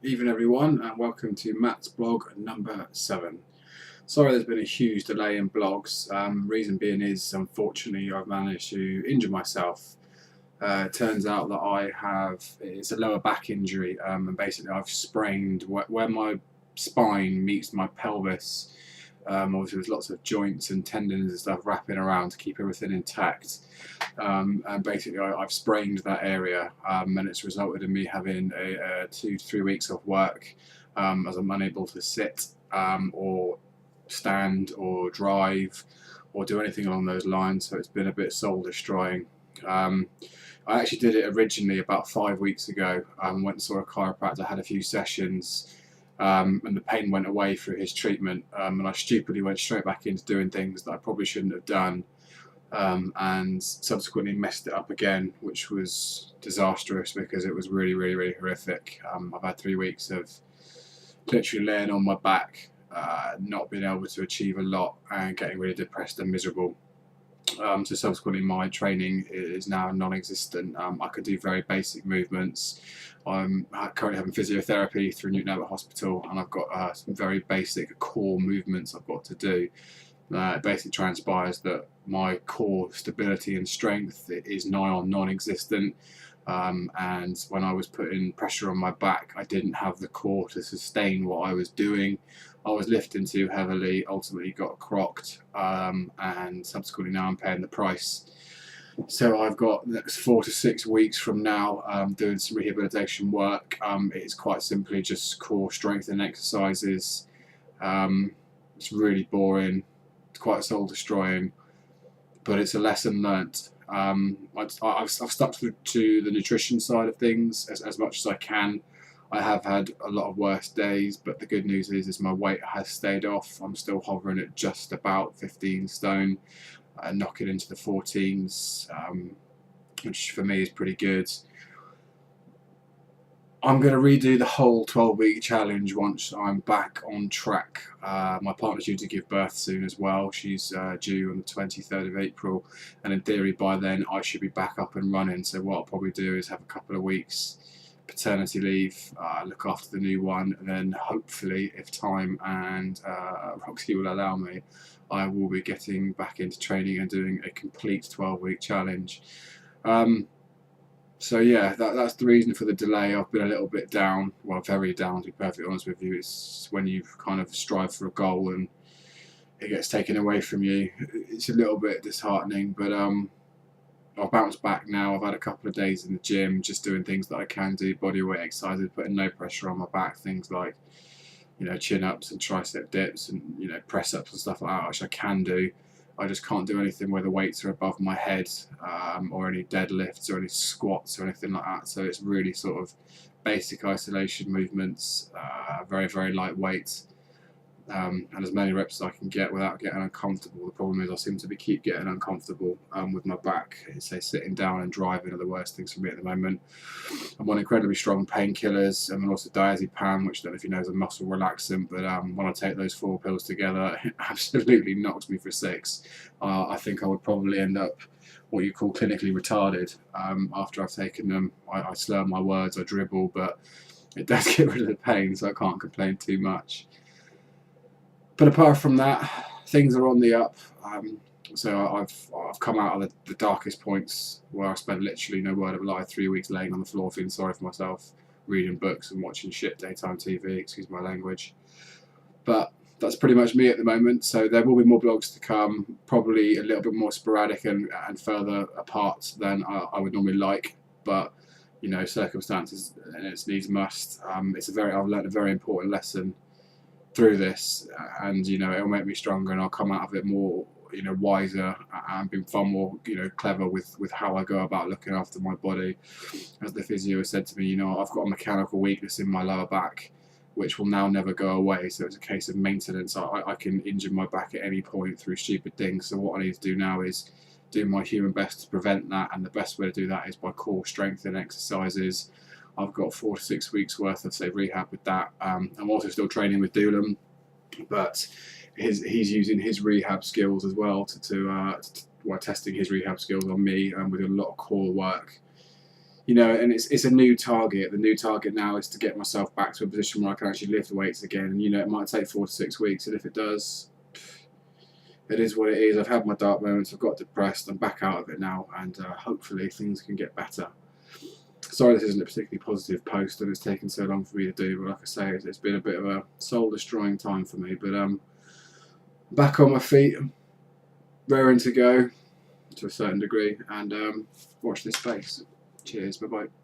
Evening everyone, and welcome to Matt's blog number 7. Sorry there's been a huge delay in blogs. Reason being is, unfortunately, I've managed to injure myself. Turns out that it's a lower back injury, and basically I've sprained where my spine meets my pelvis. Obviously there's lots of joints and tendons and stuff wrapping around to keep everything intact. And basically I've sprained that area, and it's resulted in me having 2 to 3 weeks off work, as I'm unable to sit or stand or drive or do anything along those lines. So it's been a bit soul destroying. I actually did it originally about 5 weeks ago. Went and saw a chiropractor, had a few sessions, and the pain went away through his treatment, and I stupidly went straight back into doing things that I probably shouldn't have done, and subsequently messed it up again, which was disastrous because it was really horrific. I've had 3 weeks of literally laying on my back, not being able to achieve a lot and getting really depressed and miserable. So subsequently my training is now non-existent. I can do very basic movements. I'm currently having physiotherapy through Newton Abbot Hospital, and I've got some very basic core movements I've got to do. It basically transpires that my core stability and strength is nigh on non-existent, and when I was putting pressure on my back, I didn't have the core to sustain what I was doing. I was lifting too heavily, ultimately got crocked, and subsequently now I'm paying the price. So I've got the next 4 to 6 weeks from now doing some rehabilitation work. It's quite simply just core strengthening exercises. It's really boring, it's quite soul destroying, but it's a lesson learnt. I've stuck to the nutrition side of things as much as I can. I have had a lot of worse days, but the good news is my weight has stayed off. I'm still hovering at just about 15 stone, knocking into the 14s, which for me is pretty good. I'm going to redo the whole 12-week challenge once I'm back on track. My partner's due to give birth soon as well. She's due on the 23rd of April, and in theory by then I should be back up and running. So what I'll probably do is have a couple of weeks paternity leave, look after the new one, and then hopefully, if time and Roxy will allow me, I will be getting back into training and doing a complete 12-week challenge. So yeah, that's the reason for the delay. I've been a little bit down, well, very down to be perfectly honest with you. It's when you kind of strive for a goal and it gets taken away from you. It's a little bit disheartening, but I've bounced back now. I've had a couple of days in the gym, just doing things that I can do, body weight exercises, putting no pressure on my back, things like, chin ups and tricep dips and, press ups and stuff like that, which I can do. I just can't do anything where the weights are above my head, or any deadlifts or any squats or anything like that. So it's really sort of basic isolation movements, very lightweight, and as many reps as I can get without getting uncomfortable. The problem is I seem to keep getting uncomfortable with my back. Say sitting down and driving are the worst things for me at the moment. I'm on incredibly strong painkillers, and also diazepam, which I don't know if you know is a muscle relaxant, but when I take those 4 pills together, it absolutely knocks me for 6. I think I would probably end up what you call clinically retarded after I've taken them. I slur my words, I dribble, but it does get rid of the pain, so I can't complain too much. But apart from that, things are on the up. So I've come out of the darkest points where I spent literally, no word of a lie, 3 weeks laying on the floor feeling sorry for myself, reading books and watching shit daytime TV, excuse my language. But that's pretty much me at the moment. So there will be more blogs to come, probably a little bit more sporadic and further apart than I would normally like. But circumstances and its needs must. I've learned a very important lesson through this, and it'll make me stronger, and I'll come out of it more wiser and being far more clever with how I go about looking after my body. As the physio said to me, I've got a mechanical weakness in my lower back which will now never go away, so it's a case of maintenance. I can injure my back at any point through stupid things, so what I need to do now is do my human best to prevent that, and the best way to do that is by core strength and exercises. I've got 4 to 6 weeks worth of rehab with that. I'm also still training with Doolan, but he's using his rehab skills as well testing his rehab skills on me, and we're doing a lot of core work. you know, and it's a new target. The new target now is to get myself back to a position where I can actually lift weights again. And you know, it might take 4 to 6 weeks, and if it does, it is what it is. I've had my dark moments. I've got depressed. I'm back out of it now, and hopefully things can get better. Sorry, this isn't a particularly positive post, and it's taken so long for me to do. But like I say, it's been a bit of a soul-destroying time for me. But back on my feet, raring to go to a certain degree, and watch this space. Cheers. Bye bye.